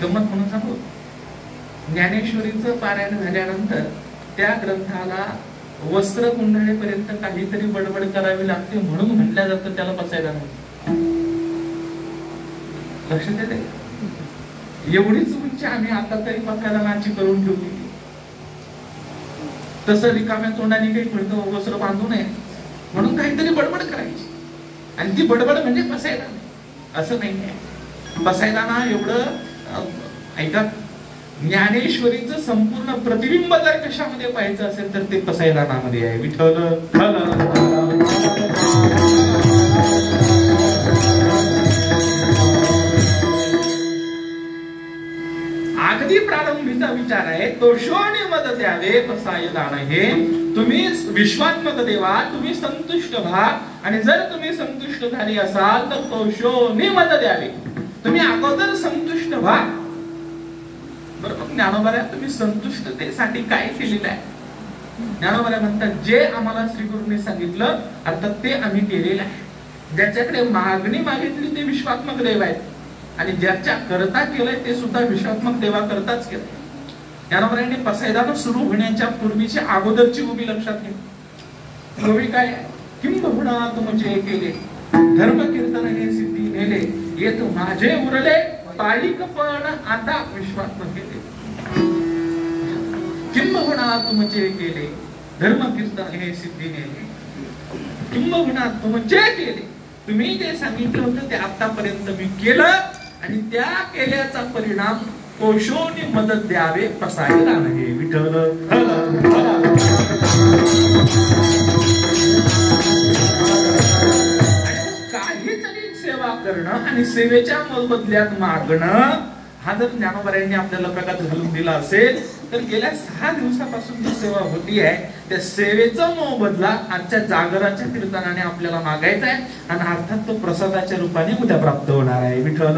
गंमत म्हणून सांगू, ज्ञानेश्वरीचं पारायण झाल्यानंतर त्या ग्रंथाला वस्त्र कुंडळेपर्यंत काहीतरी बडबड करावी लागते म्हणून म्हटलं जातं त्याला पसायदान. लक्षात येते? एवढीच उंची आम्ही आता तरी पसायदानाची करून ठेवली. तसं रिकाम्या तोंडाने काही म्हणतो वस्त्र बांधू नये म्हणून काहीतरी बडबड करायची, आणि ती बडबड म्हणजे पसायदान. असं नाहीये. पसायदाना एवढं ऐका, ज्ञानेश्वरीचं संपूर्ण प्रतिबिंब जर कशामध्ये पाहायचं असेल तर ते पसायदानामध्ये आहे. विठ्ठल अगदी प्रारंभीचा विचार आहे, तोषोनी मद द्यावे पसायदान हे. तुम्ही विश्वात्मक देवा, तुम्ही संतुष्ट व्हा, आणि जर तुम्ही संतुष्ट झाले असाल तर तोषोनी मद द्यावे. तुम्ही अगोदर संतुष्ट व्हा. बरोबर. ज्ञानोबा तुम्ही संतुष्टतेसाठी काय केलेलं आहे? ज्ञानोबा म्हणतात, जे आम्हाला श्रीगुरूंनी सांगितलं अर्थात ते आम्ही केलेलं आहे. ज्याच्याकडे मागणी मागितली ते विश्वात्मक देव आहेत, आणि ज्याच्या करता केलंय ते सुद्धा विश्वात्मक देवा करताच केलंय. ज्ञानोबांनी पसायदान सुरू होण्याच्या पूर्वीची अगोदरची उभी लक्षात घे. उभी काय? किंबहुना तुमचे केले धर्म कीर्तन हे सिद्धी नेले, येत माझे उरले पायिक पण आता विश्वात्मक केले. किंबहुना तुमचे केले धर्म कीर्तन हे सिद्धी नेले, किंबहुना तुमचे केले. तुम्ही जे सांगितलं होतं ते आतापर्यंत मी केलं, आणि त्या केल्याचा परिणाम कोशोनी मदत द्यावे पसायदान हे. विठ्ठल काहीतरी सेवा करणं आणि सेवेच्या मोबदल्यात मागणं, हा जर ज्ञानोबा आपल्याला प्रकाश घालून दिला असेल तर गेल्या 6 दिवसापासून जी सेवा होती आहे त्या सेवेचा मोबदला आजच्या जागराच्या कीर्तनाने आपल्याला मागायचा आहे, आणि अर्थात तो प्रसादाच्या रूपाने उद्या प्राप्त होणार आहे. विठ्ठल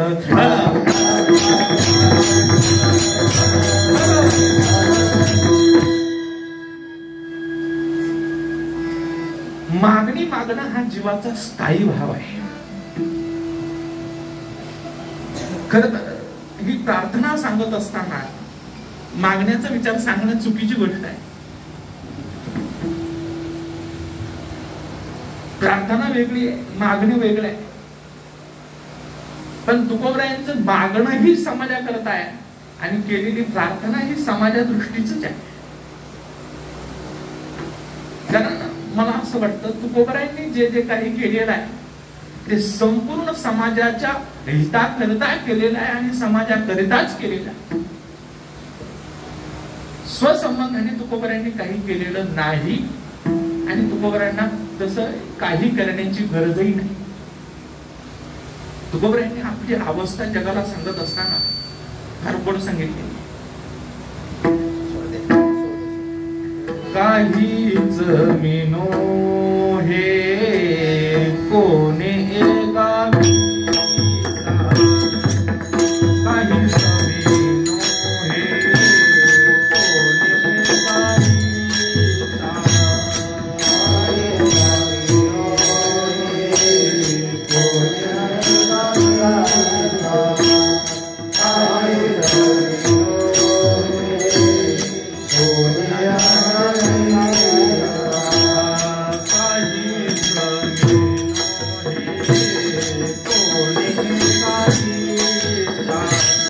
मागणी मागणं हा जीवाचा स्थायी भाव आहे. खरं तर ही प्रार्थना सांगत असताना मागण्याचा विचार सांगणं चुकीची गोष्ट आहे. प्रार्थना वेगळी आहे, मागणी वेगळं आहे. पण तुकोबरायांचं मागणं ही समाजाकरता आहे, आणि केलेली प्रार्थना ही समाजा दृष्टीच आहे. कारण मला असं वाटतं तुकोबरायांनी जे जे काही केलेलं आहे ते संपूर्ण समाजाच्या हिताकरिता केलेलं आहे, आणि समाजाकरिताच केलेलं आहे. स्वसंबंधाने तुकोबरायांनी काही केलेलं नाही, आणि तुकोबरायांना तसं काही करण्याची गरजही नाही. तुकोबरायांनी आपली अवस्था जगाला सांगत असताना फार गोड सांगितले, काहीच मी नो